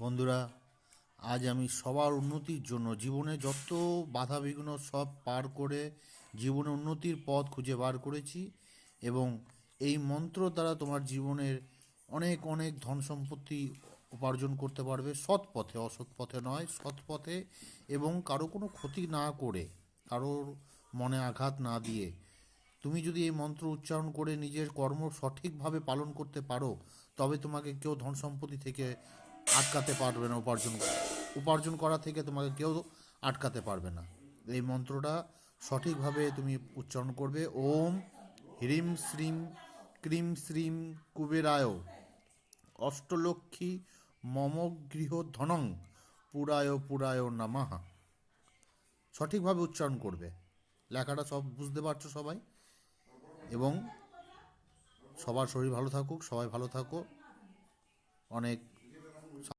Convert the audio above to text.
বন্ধুরা, আজ আমি সবার উন্নতির জন্য জীবনে যত বাধা বিঘ্ন সব পার করে জীবনে উন্নতির পথ খুঁজে বার করেছি। এবং এই মন্ত্র দ্বারা তোমার জীবনের অনেক অনেক ধন সম্পত্তি উপার্জন করতে পারবে, সৎ পথে, অসৎ পথে নয়, সৎ পথে। এবং কারো কোনো ক্ষতি না করে, কারোর মনে আঘাত না দিয়ে তুমি যদি এই মন্ত্র উচ্চারণ করে নিজের কর্ম সঠিকভাবে পালন করতে পারো, তবে তোমাকে কেউ ধন সম্পত্তি থেকে আটকাতে পারবে না। উপার্জন করা থেকে তোমাকে কেউ আটকাতে পারবে না। এই মন্ত্রটা সঠিকভাবে তুমি উচ্চারণ করবে। ওম হ্রিম শ্রীম ক্রিম শ্রীম কুবেরায় অষ্টলক্ষ্মী মম গৃহ ধনং পুরায় পুরায় নামাহা। সঠিকভাবে উচ্চারণ করবে। লেখাটা সব বুঝতে পারছো সবাই? এবং সবার শরীর ভালো থাকুক, সবাই ভালো থাকো। অনেক